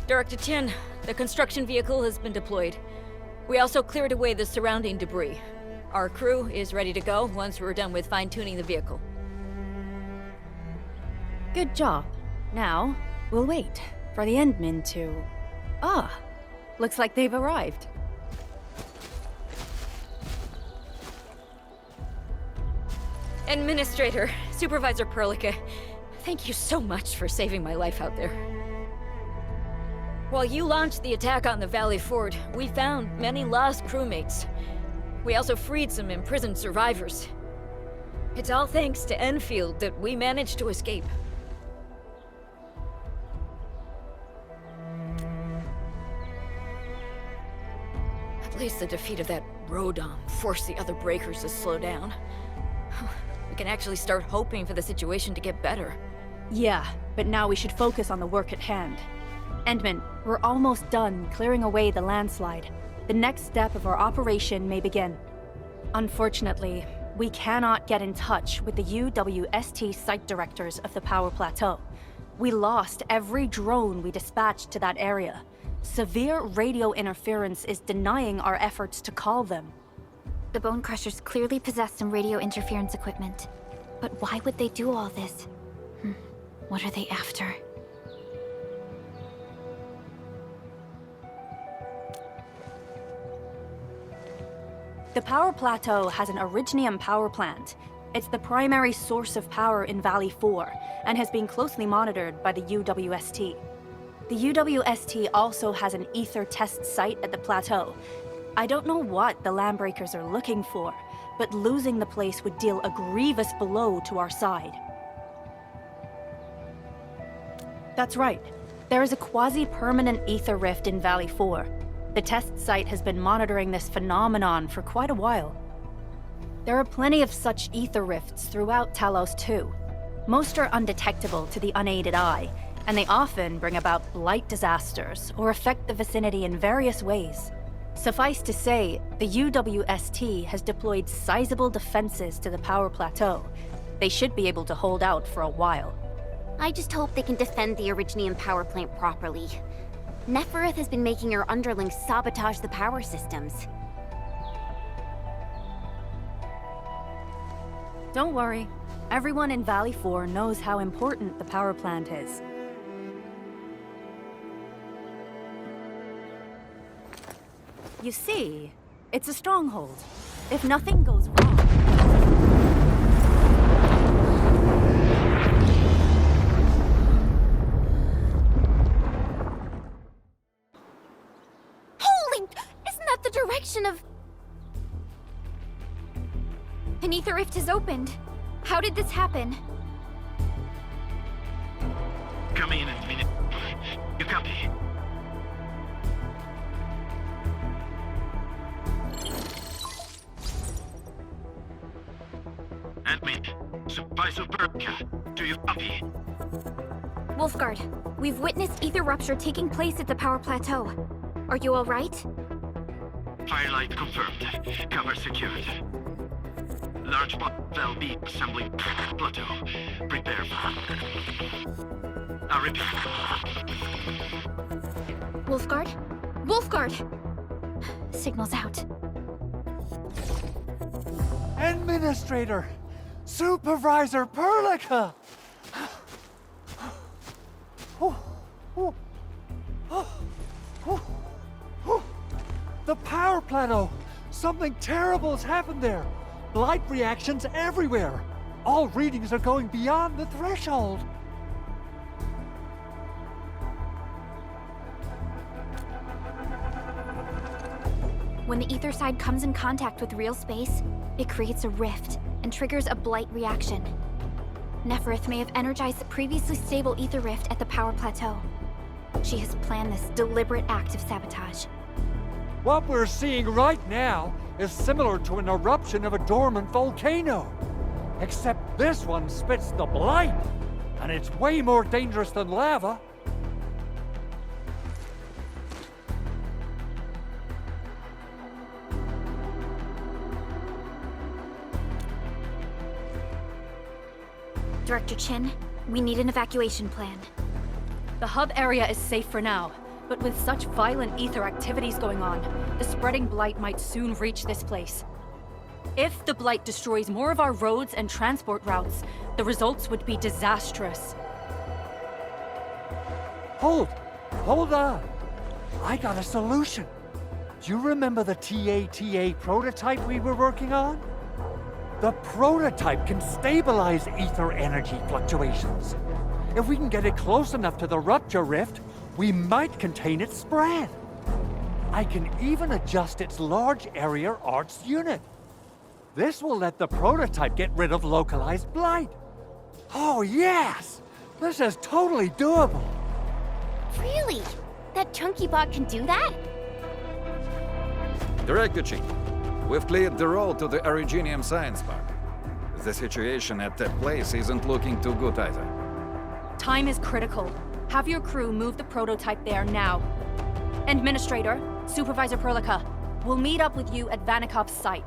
Director Chen, the construction vehicle has been deployed. We also cleared away the surrounding debris. Our crew is ready to go once we're done with fine-tuning the vehicle. Good job. Now, we'll wait for the Endmen to... Ah, looks like they've arrived. Administrator, Supervisor Perlica, thank you so much for saving my life out there. While you launched the attack on the Valley Fort, we found many lost crewmates. We also freed some imprisoned survivors. It's all thanks to Endfield that we managed to escape. At least the defeat of that Rodom forced the other breakers to slow down. We can actually start hoping for the situation to get better. Yeah, but now we should focus on the work at hand. Endman, we're almost done clearing away the landslide. The next step of our operation may begin. Unfortunately, we cannot get in touch with the UWST site directors of the Power Plateau. We lost every drone we dispatched to that area. Severe radio interference is denying our efforts to call them. The Bone Crushers clearly possess some radio interference equipment. But why would they do all this? What are they after? The Power Plateau has an Originium power plant. It's the primary source of power in Valley 4, and has been closely monitored by the UWST. The UWST also has an ether test site at the plateau. I don't know what the Landbreakers are looking for, but losing the place would deal a grievous blow to our side. That's right. There is a quasi-permanent ether rift in Valley 4. The test site has been monitoring this phenomenon for quite a while. There are plenty of such ether rifts throughout Talos-II. Most are undetectable to the unaided eye, and they often bring about blight disasters or affect the vicinity in various ways. Suffice to say, the UWST has deployed sizable defenses to the Power Plateau. They should be able to hold out for a while. I just hope they can defend the Originium power plant properly. Nefereth has been making her underlings sabotage the power systems. Don't worry. Everyone in Valley 4 knows how important the power plant is. You see, it's a stronghold. If nothing goes wrong... Of... An ether rift has opened. How did this happen? Come in a minute. You copy? Admin, Supervisor Perlica, do you copy? Wolfguard, we've witnessed ether rupture taking place at the Power Plateau. Are you all right? Firelight confirmed. Cover secured. Large valve B assembling plateau. Prepare for... I repeat. Wolfguard? Wolfguard! Signal's out. Administrator! Supervisor Perlica! The power plateau! Something terrible has happened there! Blight reactions everywhere! All readings are going beyond the threshold! When the ether side comes in contact with real space, it creates a rift and triggers a blight reaction. Nefereth may have energized the previously stable ether rift at the power plateau. She has planned this deliberate act of sabotage. What we're seeing right now is similar to an eruption of a dormant volcano. Except this one spits the blight, and it's way more dangerous than lava. Director Chin, we need an evacuation plan. The hub area is safe for now, But with such violent ether activities going on, the spreading blight might soon reach this place. If the blight destroys more of our roads and transport routes, the results would be disastrous. Hold on. I got a solution. Do you remember the TATA prototype we were working on? The prototype can stabilize ether energy fluctuations. If we can get it close enough to the rupture rift, we might contain its spread. I can even adjust its large area arts unit. This will let the prototype get rid of localized blight. Oh yes! This is totally doable. Really? That chunky bot can do that? Director Chief, we've cleared the road to the Originium Science Park. The situation at that place isn't looking too good either. Time is critical. Have your crew move the prototype there now. Administrator, Supervisor Perlica, we'll meet up with you at Vanikov's site.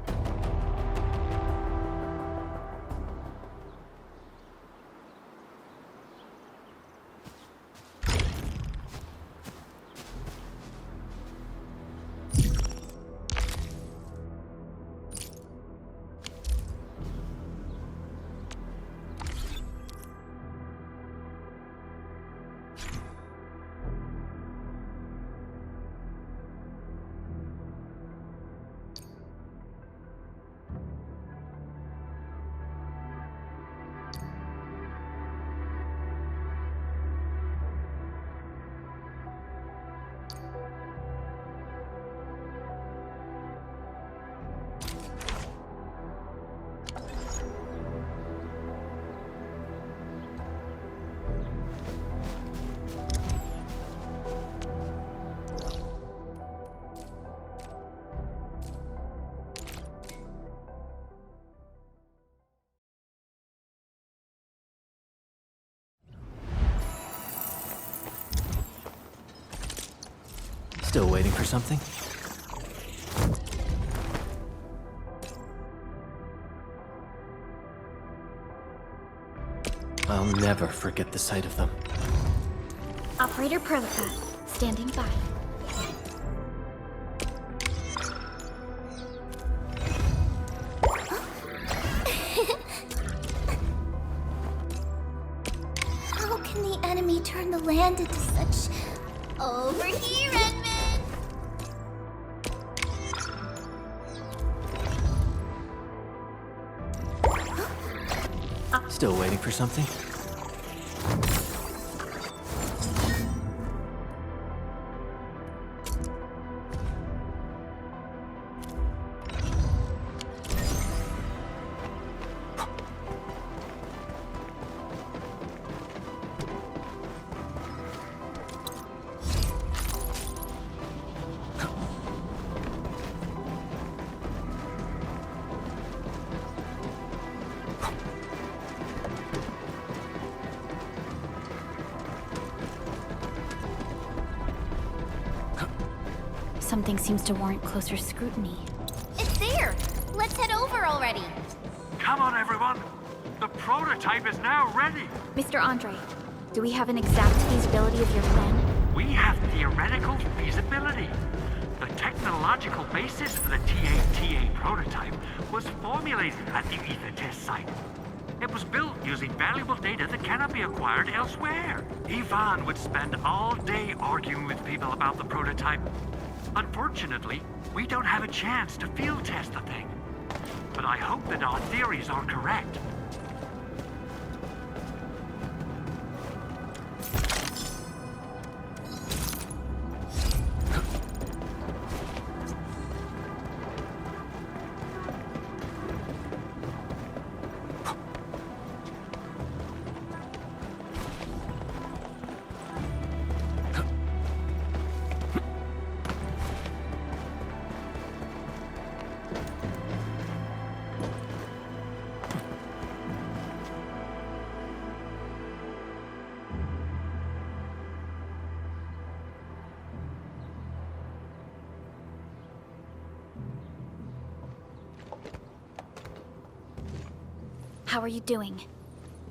Still waiting for something? I'll never forget the sight of them. Operator Perlica, standing by. How can the enemy turn the land into such... Over here, Edmund! Still waiting for something? Something seems to warrant closer scrutiny. It's there! Let's head over already! Come on, everyone! The prototype is now ready! Mr. Andre, do we have an exact feasibility of your plan? We have theoretical feasibility. The technological basis for the TATA prototype was formulated at the Ether test site. It was built using valuable data that cannot be acquired elsewhere. Ivan would spend all day arguing with people about the prototype. Unfortunately, we don't have a chance to field test the thing. But I hope that our theories are correct. How are you doing?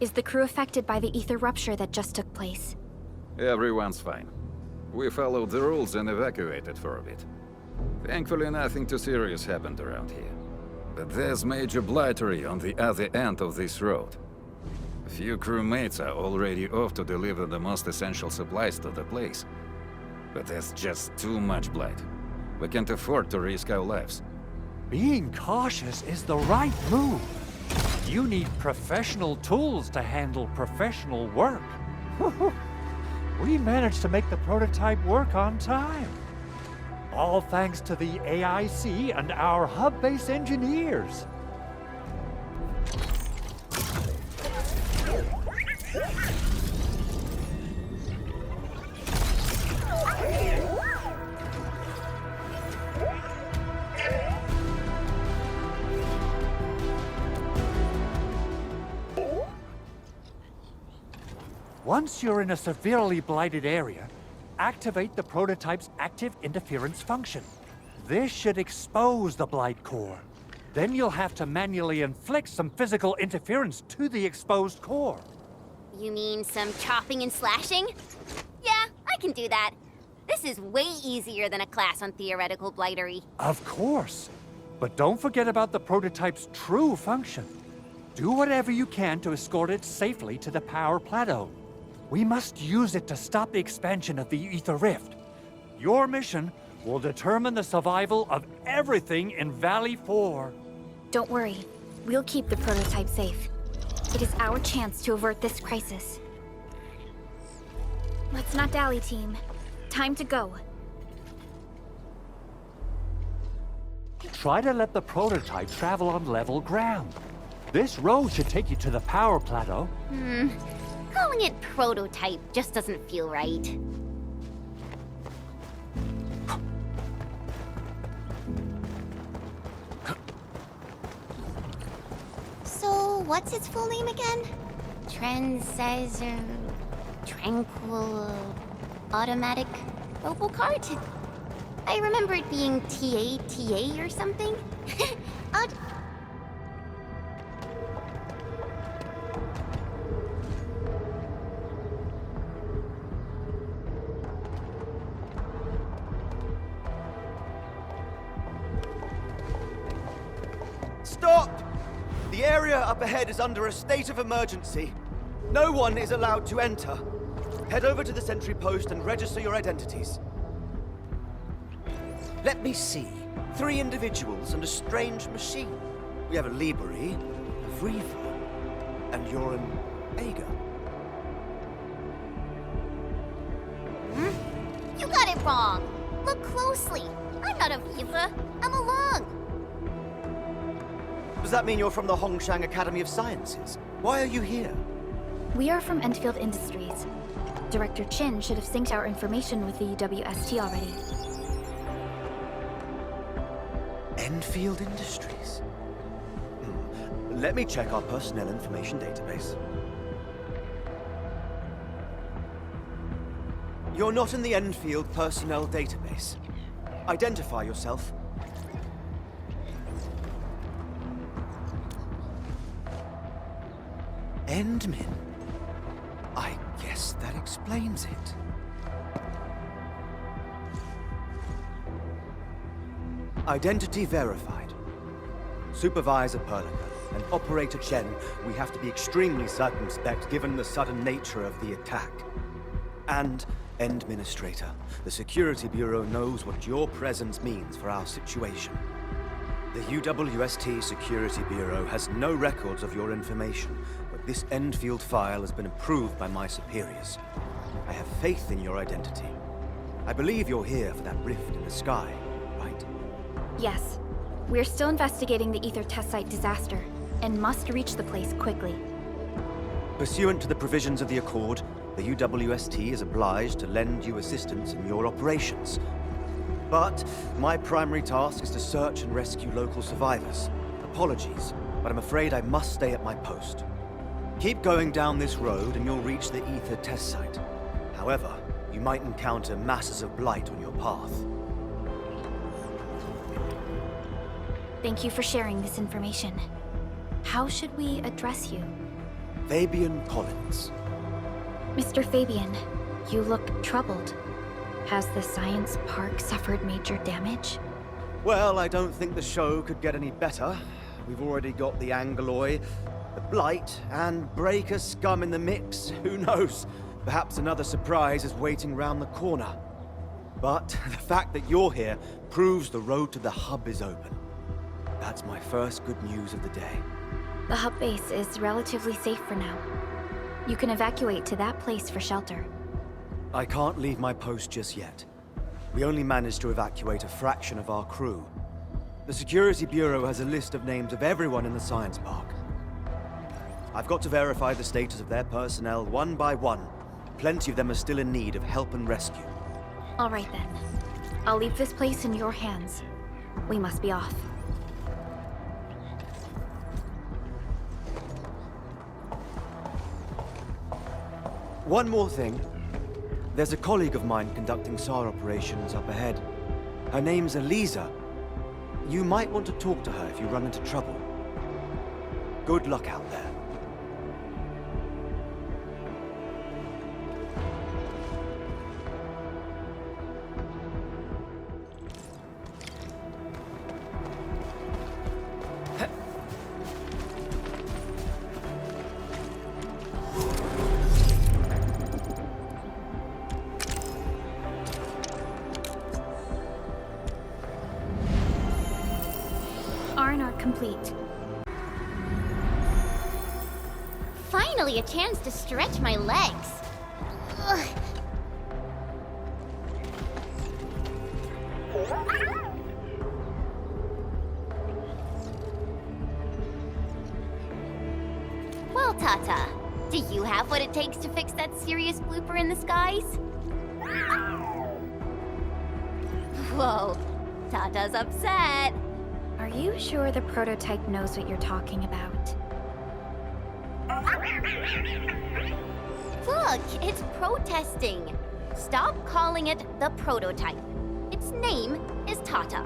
Is the crew affected by the ether rupture that just took place? Everyone's fine. We followed the rules and evacuated for a bit. Thankfully, nothing too serious happened around here. But there's major blightery on the other end of this road. A few crewmates are already off to deliver the most essential supplies to the place. But there's just too much blight. We can't afford to risk our lives. Being cautious is the right move. You need professional tools to handle professional work. We managed to make the prototype work on time. All thanks to the AIC and our hub-base engineers. Once you're in a severely blighted area, activate the prototype's active interference function. This should expose the blight core. Then you'll have to manually inflict some physical interference to the exposed core. You mean some chopping and slashing? Yeah, I can do that. This is way easier than a class on theoretical blightery. Of course. But don't forget about the prototype's true function. Do whatever you can to escort it safely to the power plateau. We must use it to stop the expansion of the Ether Rift. Your mission will determine the survival of everything in Valley 4. Don't worry. We'll keep the prototype safe. It is our chance to avert this crisis. Let's not dally, team. Time to go. Try to let the prototype travel on level ground. This road should take you to the power plateau. Calling it prototype just doesn't feel right. So, what's its full name again? Tranquil... Automatic... Robocart? I remember it being TATA or something. Stop! The area up ahead is under a state of emergency. No one is allowed to enter. Head over to the sentry post and register your identities. Let me see. 3 individuals and a strange machine. We have a Liberi, a Vriva, and you're an Ager. You got it wrong. Look closely. I'm not a Viva. I'm a Lung. Does that mean you're from the Hongshang Academy of Sciences? Why are you here? We are from Endfield Industries. Director Chin should have synced our information with the WST already. Endfield Industries? Let me check our personnel information database. You're not in the Endfield personnel database. Identify yourself. Endmin? I guess that explains it. Identity verified. Supervisor Perlica and Operator Chen, we have to be extremely circumspect given the sudden nature of the attack. And Administrator, the Security Bureau knows what your presence means for our situation. The UWST Security Bureau has no records of your information, but this Endfield file has been approved by my superiors. I have faith in your identity. I believe you're here for that rift in the sky, right? Yes. We're still investigating the Ether test site disaster, and must reach the place quickly. Pursuant to the provisions of the Accord, the UWST is obliged to lend you assistance in your operations. But my primary task is to search and rescue local survivors. Apologies, but I'm afraid I must stay at my post. Keep going down this road and you'll reach the Ether test site. However, you might encounter masses of blight on your path. Thank you for sharing this information. How should we address you? Fabian Collins. Mr. Fabian, you look troubled. Has the science park suffered major damage? Well, I don't think the show could get any better. We've already got the Angoloi, the Blight, and Breaker scum in the mix. Who knows? Perhaps another surprise is waiting round the corner. But the fact that you're here proves the road to the hub is open. That's my first good news of the day. The hub base is relatively safe for now. You can evacuate to that place for shelter. I can't leave my post just yet. We only managed to evacuate a fraction of our crew. The Security Bureau has a list of names of everyone in the science park. I've got to verify the status of their personnel one by one. Plenty of them are still in need of help and rescue. All right then. I'll leave this place in your hands. We must be off. One more thing. There's a colleague of mine conducting SAR operations up ahead. Her name's Eliza. You might want to talk to her if you run into trouble. Good luck out there. Complete. Finally, a chance to stretch my legs. Ugh. Well, Tata, do you have what it takes to fix that serious blooper in the skies? Whoa, Tata's upset. Are you sure the prototype knows what you're talking about? Look, it's protesting. Stop calling it the prototype. Its name is Tata.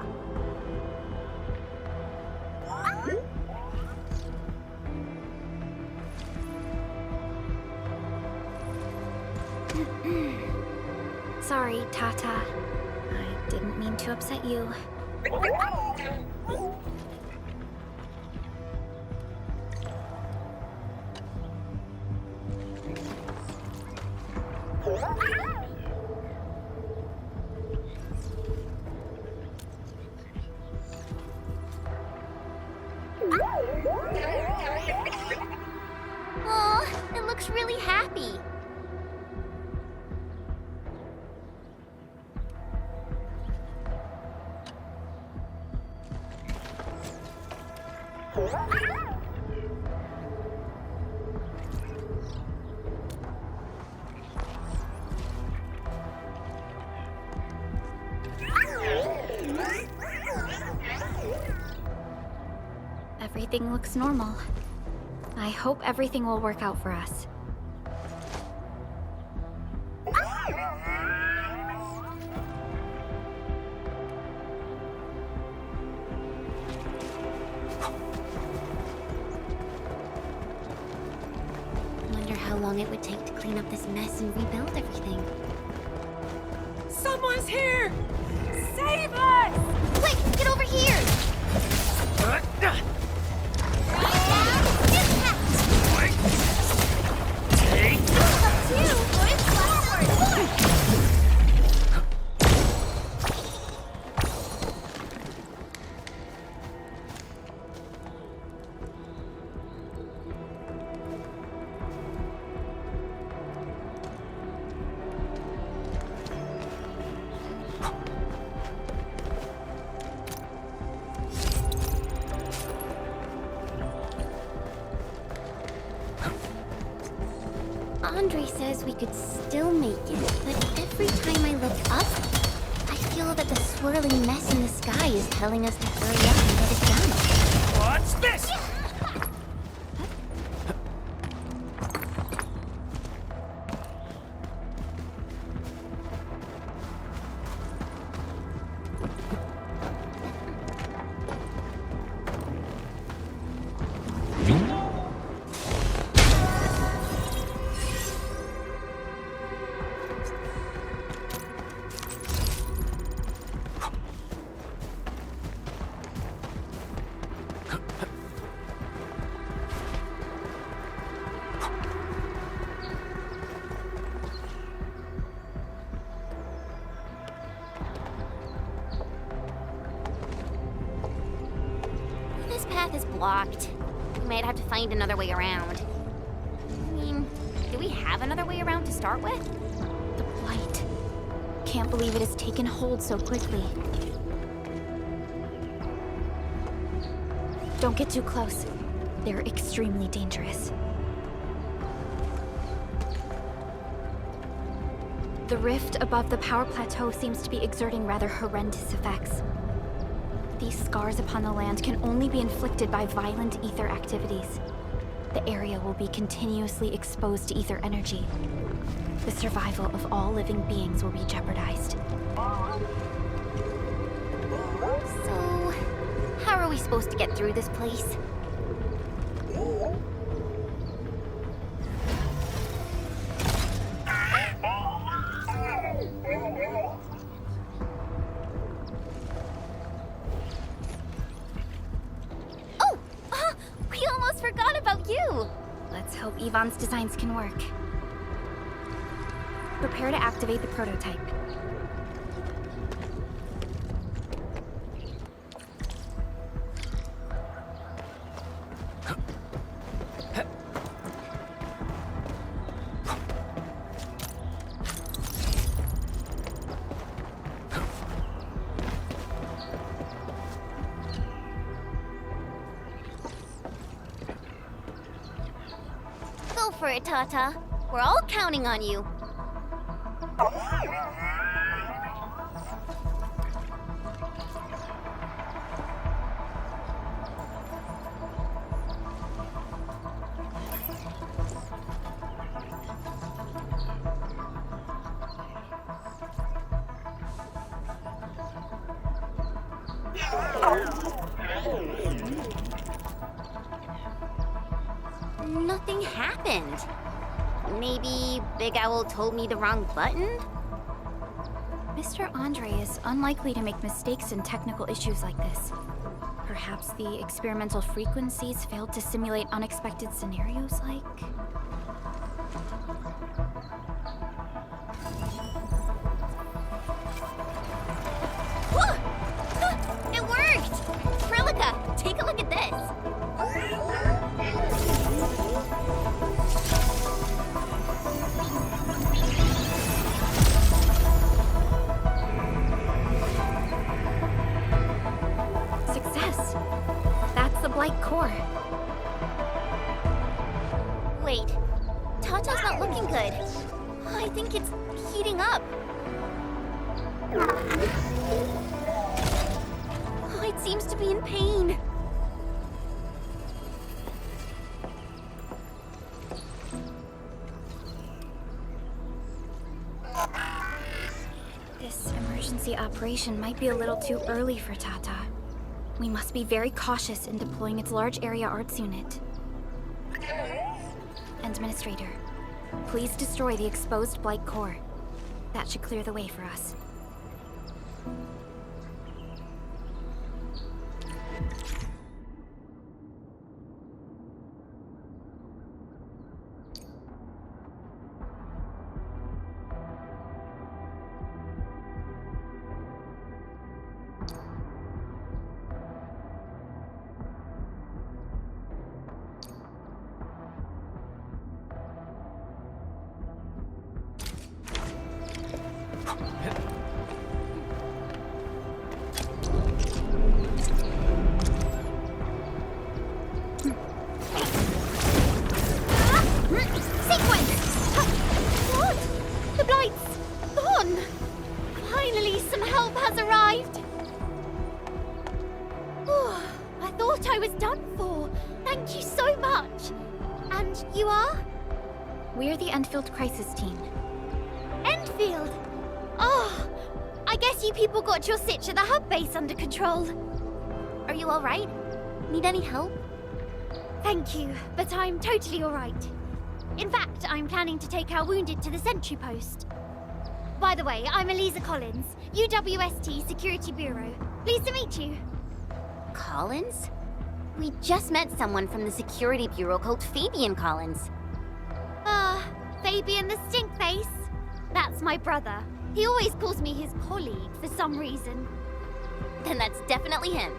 Sorry, Tata. I didn't mean to upset you. Oh, it looks really happy. Everything looks normal. I hope everything will work out for us. Wonder how long it would take to clean up this mess and rebuild everything. Someone's here! Save us! Quick, get over here! Andre says we could still make it, but every time I look up, I feel that the swirling mess in the sky is telling us to hurry up and get it done. What's this? path is blocked. We might have to find another way around. I mean, do we have another way around to start with? The blight. Can't believe it has taken hold so quickly. Don't get too close. They're extremely dangerous. The rift above the power plateau seems to be exerting rather horrendous effects. These scars upon the land can only be inflicted by violent ether activities. The area will be continuously exposed to ether energy. The survival of all living beings will be jeopardized. So, how are we supposed to get through this place? We almost forgot about you! Let's hope Yvonne's designs can work. Prepare to activate the prototype. Go for it, Tata. We're all counting on you. Nothing happened. Maybe Big Owl told me the wrong button? Mr. Andre is unlikely to make mistakes in technical issues like this. Perhaps the experimental frequencies failed to simulate unexpected scenarios like... It worked! Prilica, take a look at this! Success! That's the Blight core. Wait, Tata's not looking good. I think it's heating up. It seems to be in pain. This emergency operation might be a little too early for Tata. We must be very cautious in deploying its large area arts unit. Administrator, please destroy the exposed Blight core. That should clear the way for us. We're the Endfield Crisis Team. Endfield! Oh, I guess you people got your sitch at the hub base under control. Are you alright? Need any help? Thank you, but I'm totally alright. In fact, I'm planning to take our wounded to the sentry post. By the way, I'm Eliza Collins, UWST Security Bureau. Pleased to meet you. Collins? We just met someone from the Security Bureau called Fabian Collins. Fabian the Stinkface? That's my brother. He always calls me his colleague for some reason. Then that's definitely him.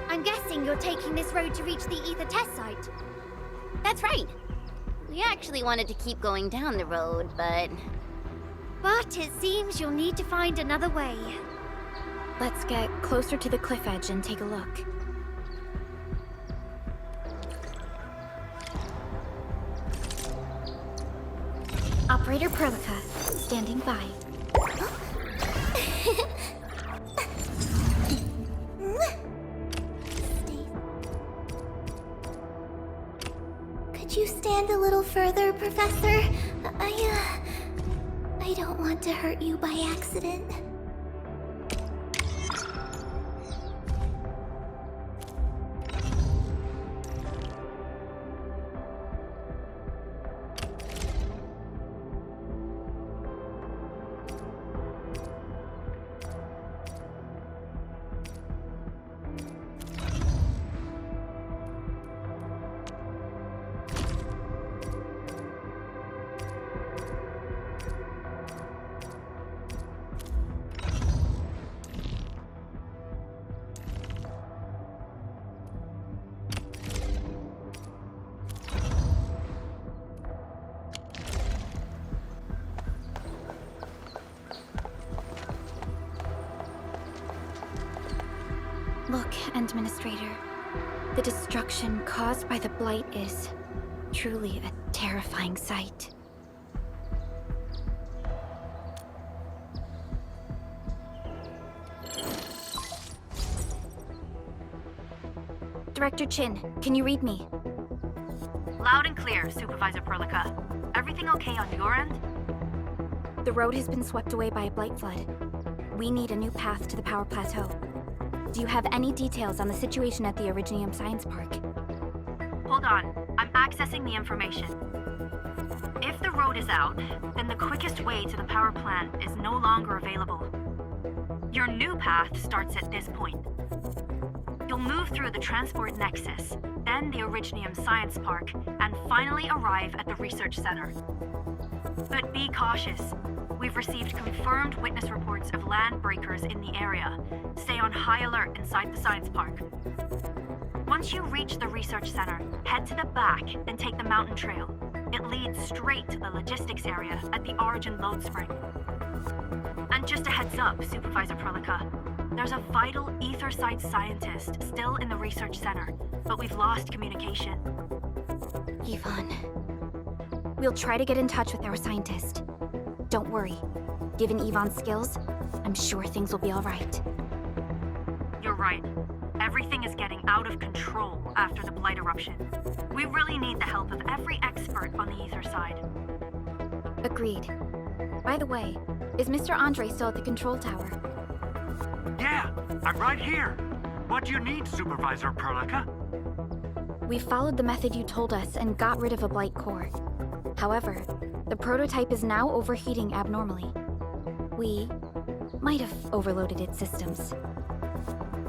I'm guessing you're taking this road to reach the ether test site. That's right. We actually wanted to keep going down the road, but... But it seems you'll need to find another way. Let's get closer to the cliff edge and take a look. Operator Perlica, standing by. Could you stand a little further, Professor? I don't want to hurt you by accident. Look, Administrator. The destruction caused by the Blight is truly a terrifying sight. Director Chin, can you read me? Loud and clear, Supervisor Perlica. Everything okay on your end? The road has been swept away by a Blight flood. We need a new path to the power plateau. Do you have any details on the situation at the Originium Science Park? Hold on, I'm accessing the information. If the road is out, then the quickest way to the power plant is no longer available. Your new path starts at this point. You'll move through the Transport Nexus, then the Originium Science Park, and finally arrive at the Research Center. But be cautious. We've received confirmed witness reports of land breakers in the area. Stay on high alert inside the science park. Once you reach the research center, head to the back and take the mountain trail. It leads straight to the logistics area at the Origin Load Spring. And just a heads up, Supervisor Perlica. There's a vital ether site scientist still in the research center, but we've lost communication. Yvonne. We'll try to get in touch with our scientist. Don't worry. Given Yvonne's skills, I'm sure things will be all right. You're right. Everything is getting out of control after the Blight eruption. We really need the help of every expert on the ether side. Agreed. By the way, is Mr. Andre still at the control tower? Yeah, I'm right here. What do you need, Supervisor Perlica? We followed the method you told us and got rid of a Blight core. However, the prototype is now overheating abnormally. We might have overloaded its systems.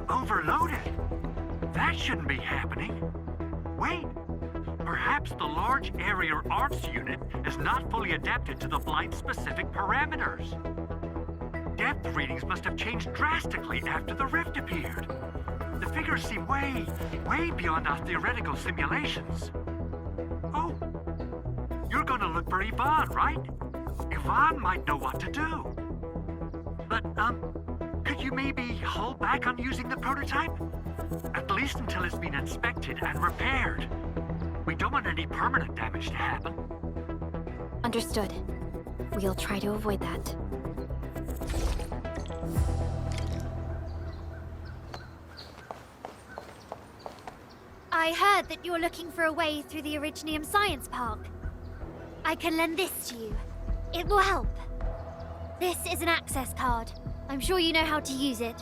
Overloaded? That shouldn't be happening. Wait, perhaps the large area arts unit is not fully adapted to the Blight-specific parameters. Depth readings must have changed drastically after the rift appeared. The figures seem way beyond our theoretical simulations. Oh, you're gonna look for Yvonne, right? Yvonne might know what to do. But, could you maybe hold back on using the prototype? At least until it's been inspected and repaired. We don't want any permanent damage to happen. Understood. We'll try to avoid that. I heard that you're looking for a way through the Originium Science Park. I can lend this to you. It will help. This is an access card. I'm sure you know how to use it.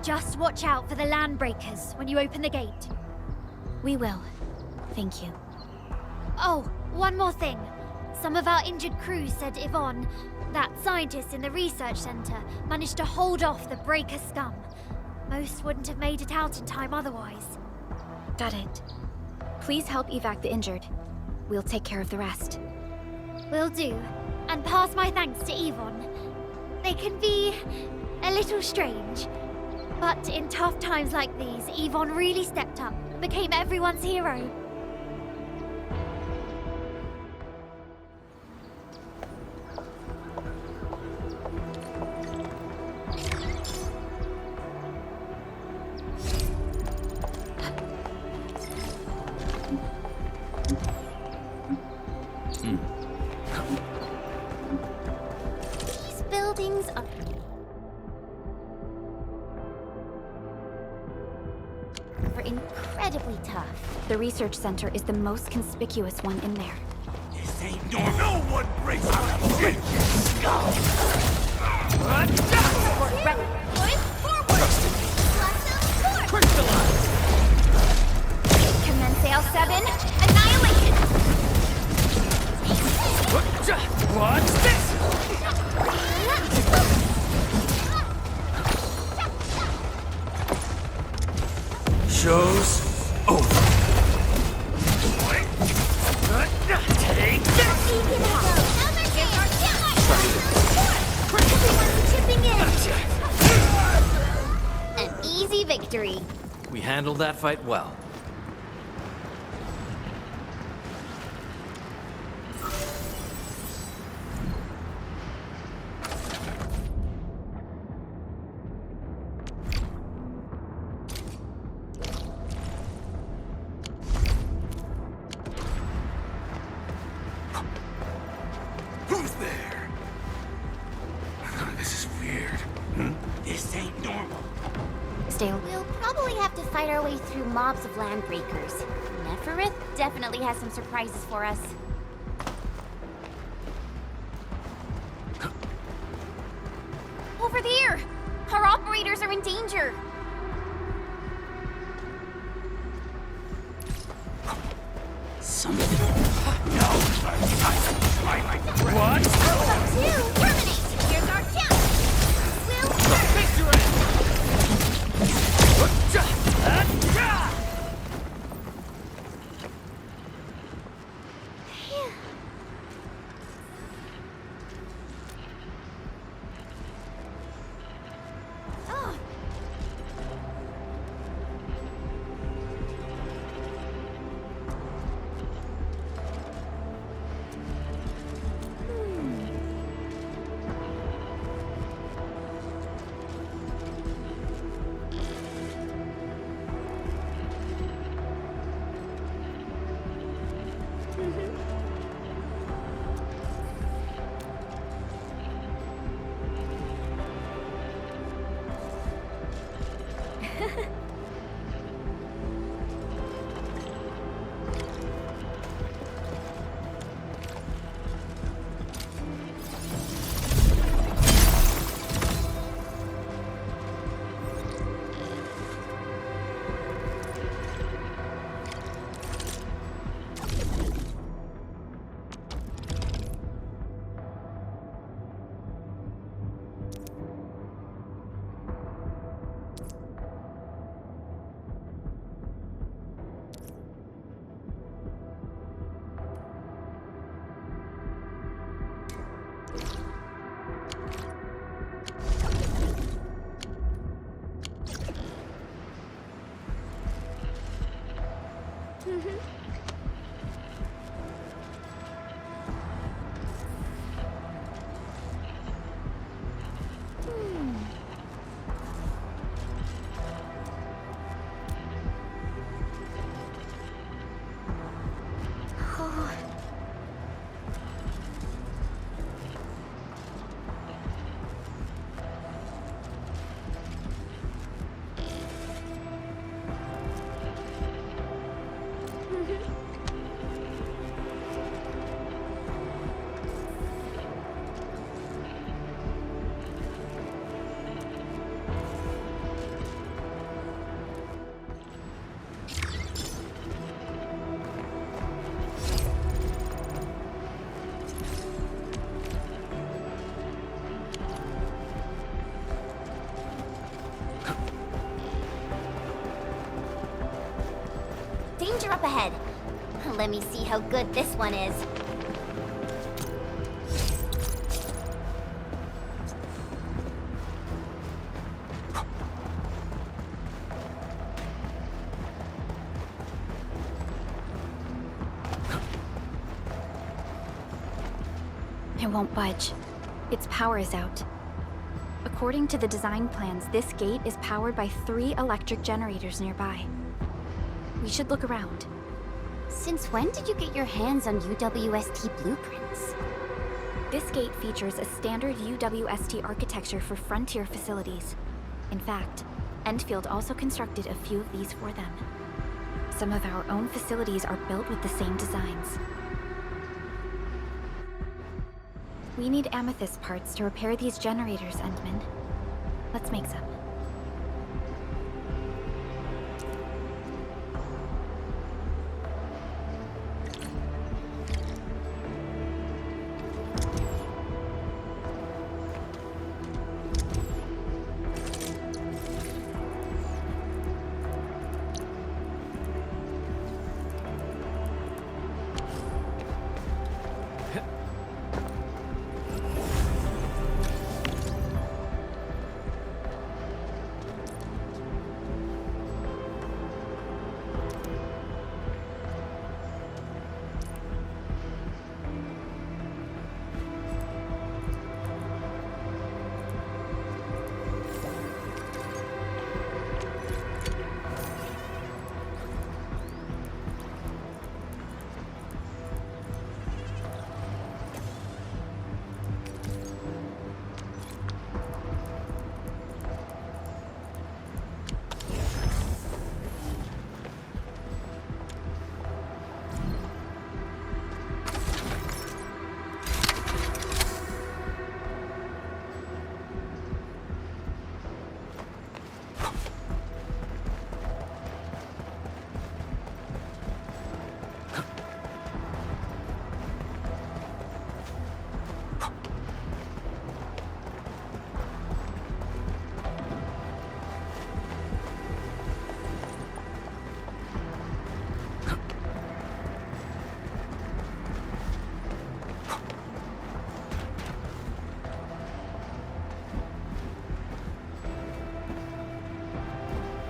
Just watch out for the land breakers when you open the gate. We will. Thank you. Oh, one more thing. Some of our injured crew said Yvonne, that scientist in the research center, managed to hold off the breaker scum. Most wouldn't have made it out in time otherwise. Got it. Please help evac the injured. We'll take care of the rest. Will do. And pass my thanks to Yvonne. They can be a little strange. But in tough times like these, Yvonne really stepped up, became everyone's hero. These buildings are incredibly tough. The research center is the most conspicuous one in there. This ain't normal. No one breaks my shit, you scum! Commence 7, annihilation! What's this? Show's over. Take this! Everyone's chipping in! An easy victory. We handled that fight well. Who's there? This is weird. This ain't normal. Stale. We'll probably have to fight our way through mobs of landbreakers. Neferith definitely has some surprises for us. Over there! Our operators are in danger! Something. No! What? Two, terminate! Here's our chance! We'll Danger up ahead. Let me see how good this one is. It won't budge. Its power is out. According to the design plans, this gate is powered by 3 electric generators nearby. We should look around. Since when did you get your hands on UWST blueprints? This gate features a standard UWST architecture for frontier facilities. In fact, Endfield also constructed a few of these for them. Some of our own facilities are built with the same designs. We need amethyst parts to repair these generators, Endman. Let's make some.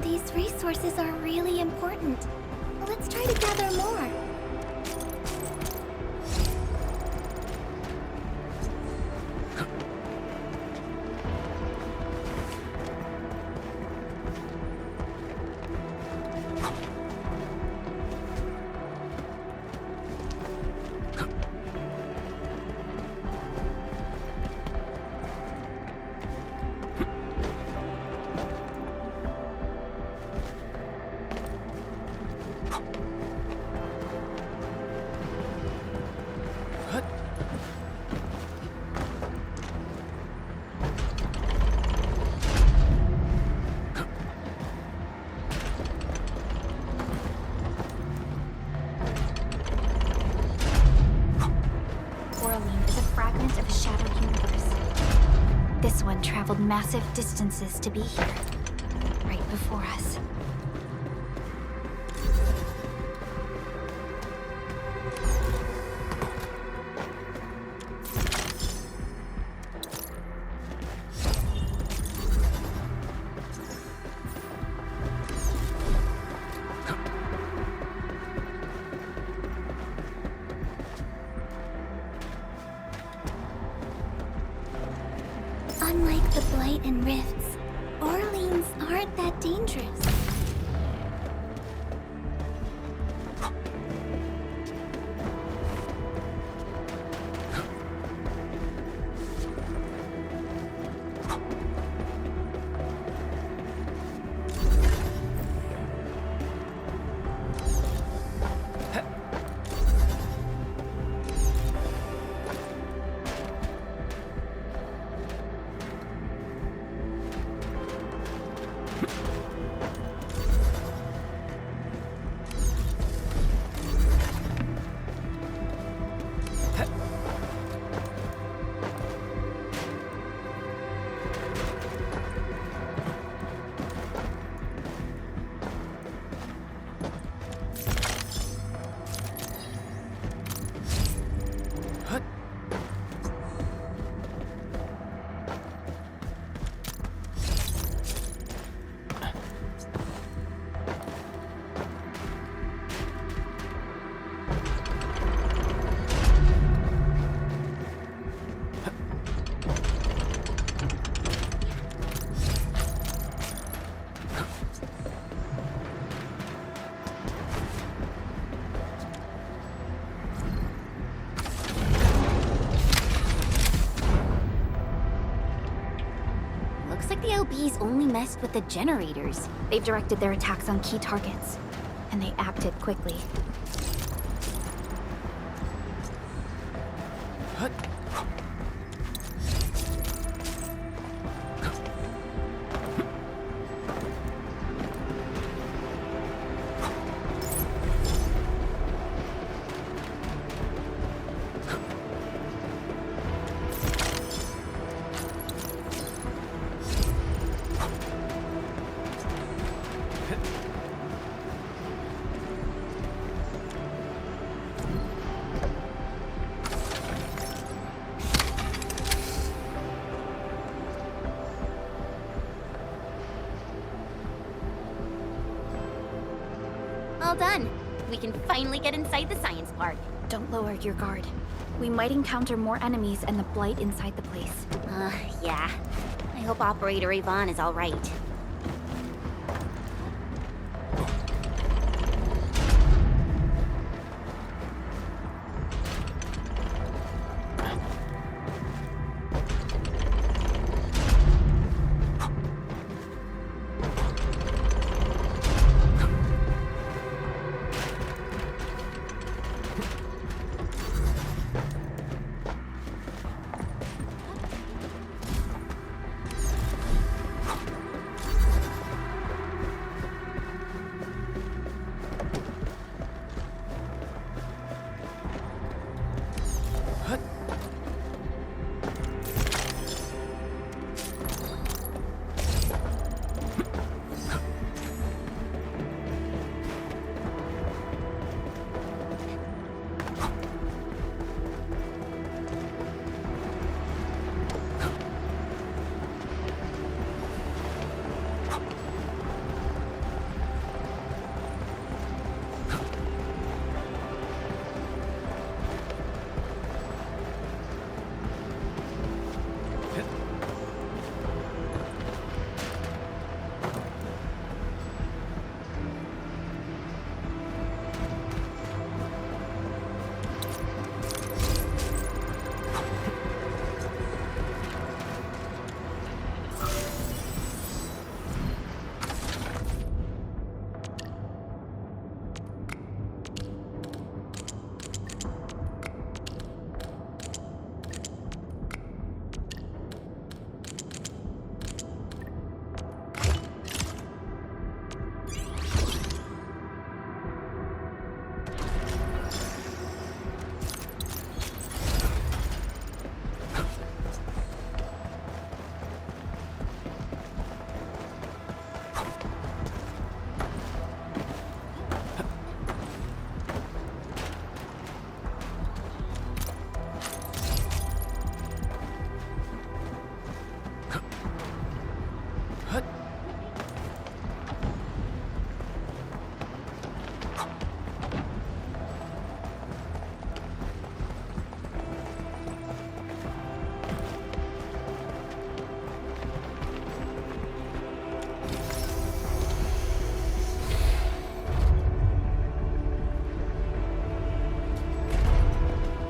These resources are really important. Let's try to gather more. Traveled massive distances to be here, right before us. Unlike the Blight and Rifts, Orleans aren't that dangerous. he's only messed with the generators. They've directed their attacks on key targets, and they acted quickly. All done. We can finally get inside the science park. Don't lower your guard. We might encounter more enemies and the Blight inside the place. Yeah. I hope Operator Yvonne is all right.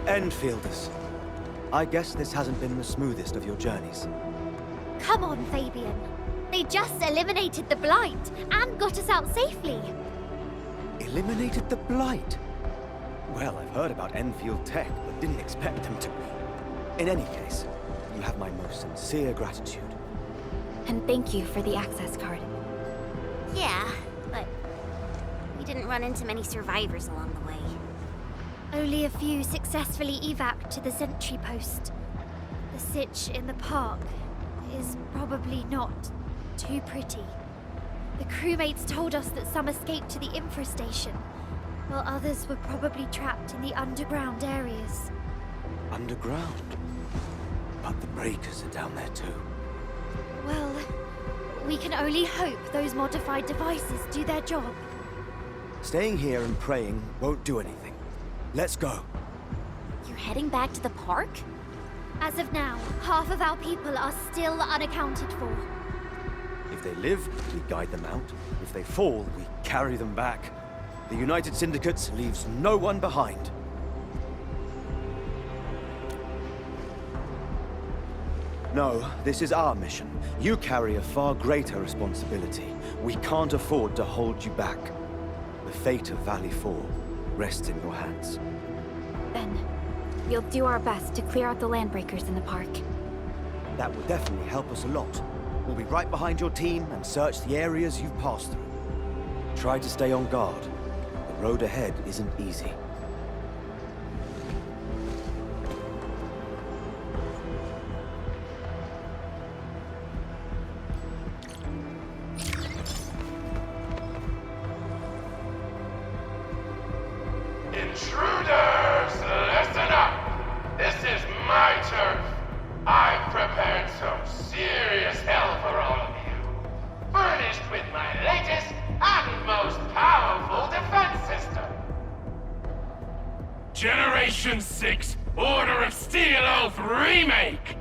Enfielders. I guess this hasn't been the smoothest of your journeys. Come on, Fabian. They just eliminated the Blight and got us out safely. Eliminated the Blight? Well, I've heard about Enfield tech, but didn't expect them to. In any case, you have my most sincere gratitude. And thank you for the access card. Yeah, but we didn't run into many survivors along the way. Only a few successfully evac'd to the sentry post. The sitch in the park is probably not too pretty. The crewmates told us that some escaped to the infrastation, while others were probably trapped in the underground areas. Underground? But the breakers are down there too. Well, we can only hope those modified devices do their job. Staying here and praying won't do anything. Let's go. You're heading back to the park? As of now, half of our people are still unaccounted for. If they live, we guide them out. If they fall, we carry them back. The United Syndicate leaves no one behind. No, this is our mission. You carry a far greater responsibility. We can't afford to hold you back. The fate of Valley 4 rests in your hands. Then, we'll do our best to clear out the landbreakers in the park. That will definitely help us a lot. We'll be right behind your team and search the areas you've passed through. Try to stay on guard. The road ahead isn't easy. Intruders, listen up! This is my turf. I've prepared some serious hell for all of you. Furnished with my latest and most powerful defense system. Generation 6 Order of Steel Oath Remake!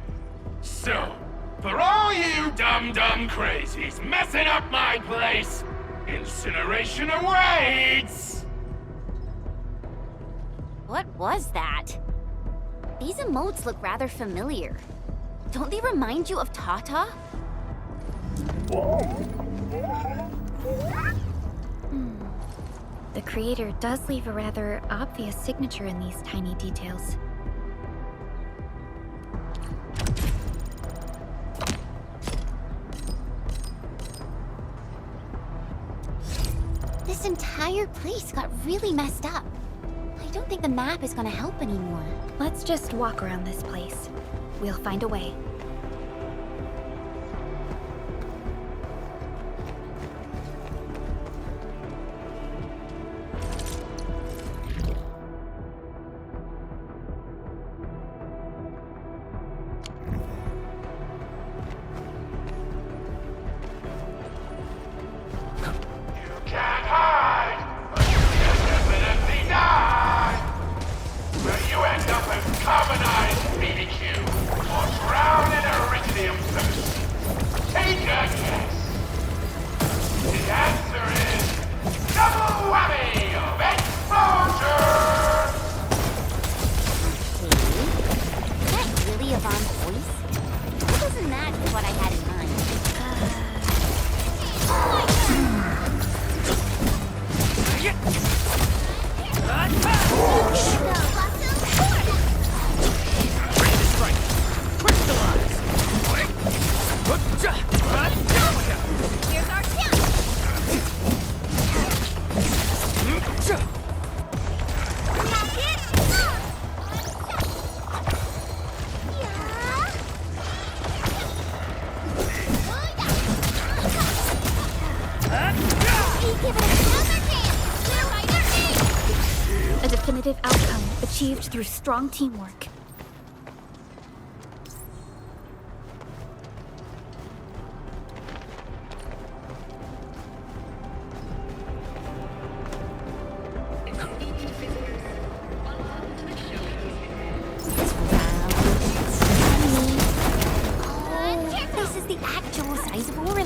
So, for all you dumb crazies messing up my place, incineration awaits! What was that? These emotes look rather familiar. Don't they remind you of Tata? The creator does leave a rather obvious signature in these tiny details. This entire place got really messed up. I don't think the map is gonna help anymore. Let's just walk around this place. We'll find a way. A definitive outcome achieved through strong teamwork. This is the actual size of Orly.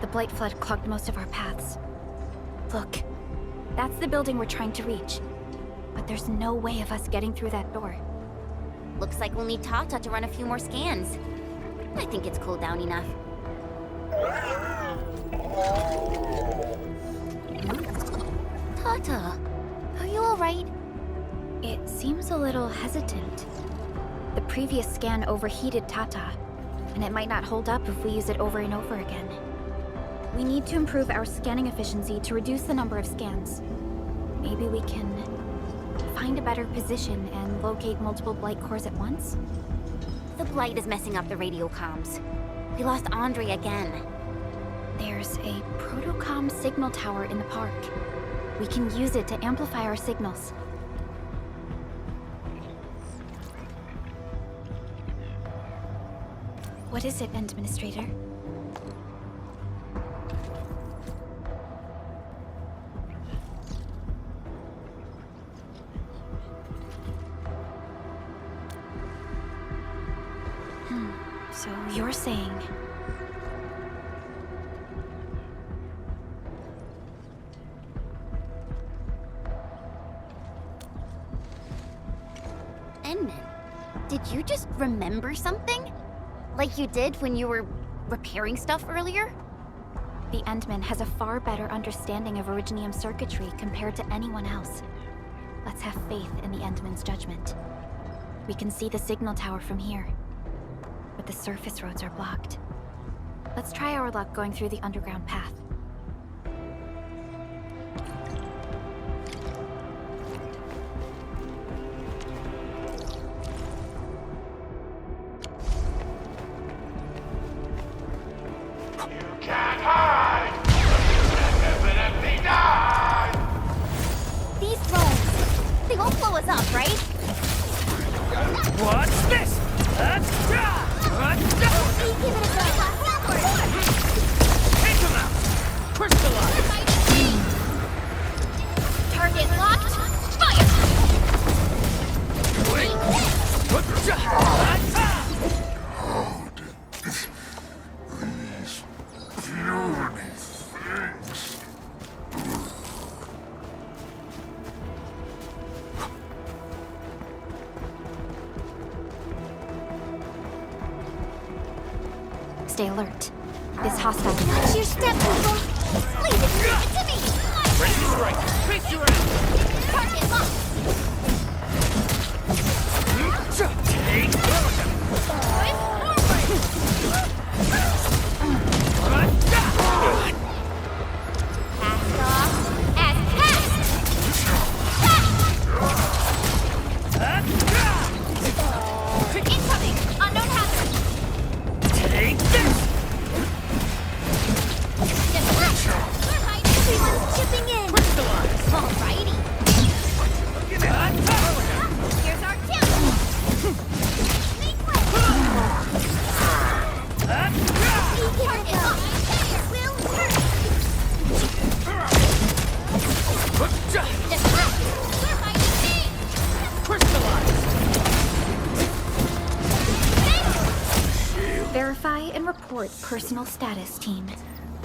The Blight Flood clogged most of our paths. Look, that's the building we're trying to reach. But there's no way of us getting through that door. Looks like we'll need Tata to run a few more scans. I think it's cooled down enough. Tata, are you alright? It seems a little hesitant. The previous scan overheated Tata, and it might not hold up if we use it over and over again. We need to improve our scanning efficiency to reduce the number of scans. Maybe we can find a better position and locate multiple Blight cores at once? The Blight is messing up the radio comms. We lost Andre again. There's a protocom signal tower in the park. We can use it to amplify our signals. What is it, Administrator? So you're saying... Enman, did you just remember something? Like you did when you were repairing stuff earlier? The Endman has a far better understanding of Originium circuitry compared to anyone else. Let's have faith in the Endman's judgment. We can see the signal tower from here, but the surface roads are blocked. Let's try our luck going through the underground path. Can't hide! You definitely die! These drones, they won't blow us up, right? What's this? Give it a go. Take him out! Crystallize! Target locked. Fire! Stay alert. This hostile... Watch your step, people. Leave it to me. Ready to strike! Face your ass! Target locked. Take Cast off as cast. Incoming. Unknown hazard. Take this! Everyone's chipping in. Crystallize! Alrighty. Here's our challenge. Make way. Target locked. Will hurt. Deflect. We're fighting me. Crystallize! Verify and report personal status, team.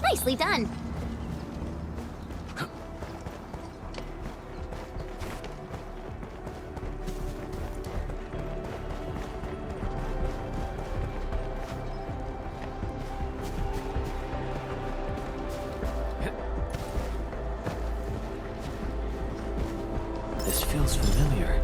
Nicely done. This feels familiar.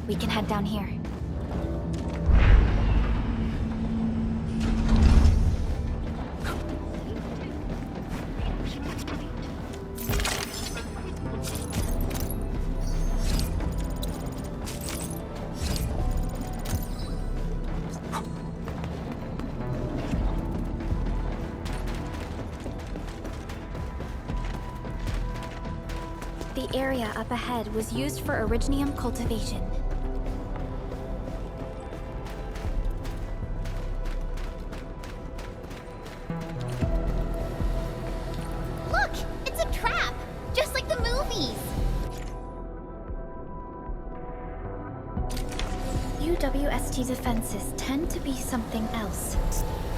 We can head down here. The area up ahead was used for Originium cultivation. Look, it's a trap, just like the movies. UWST defenses tend to be something else.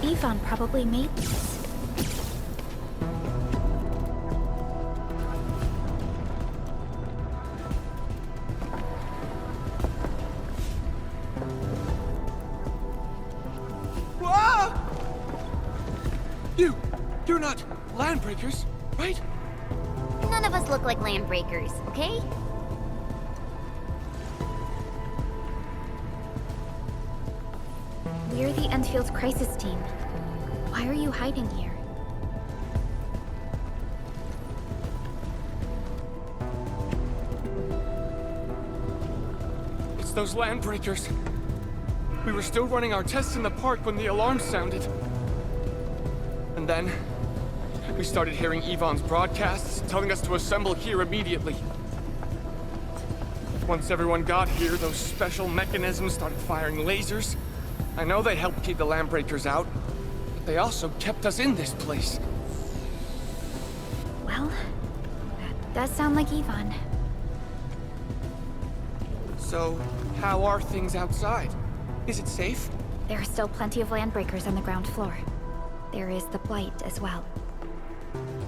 Yvonne probably made these. You're not landbreakers, right? None of us look like landbreakers, okay? We're the Endfield crisis team. Why are you hiding here? It's those landbreakers. We were still running our tests in the park when the alarm sounded. And then, we started hearing Yvonne's broadcasts telling us to assemble here immediately. Once everyone got here, those special mechanisms started firing lasers. I know they helped keep the landbreakers out, but they also kept us in this place. Well, that does sound like Yvonne. So, how are things outside? Is it safe? There are still plenty of landbreakers on the ground floor. There is the Blight as well.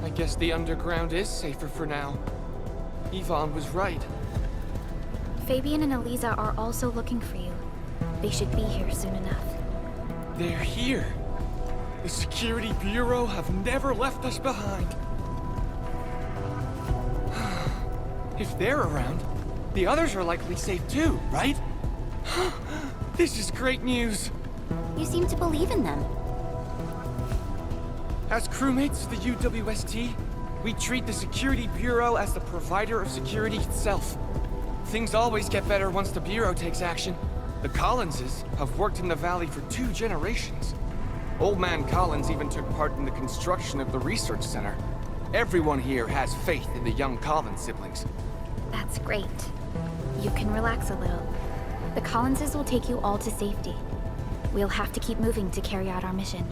I guess the underground is safer for now. Yvonne was right. Fabian and Eliza are also looking for you. They should be here soon enough. They're here. The Security Bureau have never left us behind. If they're around, the others are likely safe too, right? This is great news. You seem to believe in them. As crewmates of the UWST, we treat the Security Bureau as the provider of security itself. Things always get better once the Bureau takes action. The Collinses have worked in the Valley for 2 generations. Old Man Collins even took part in the construction of the research center. Everyone here has faith in the young Collins siblings. That's great. You can relax a little. The Collinses will take you all to safety. We'll have to keep moving to carry out our mission.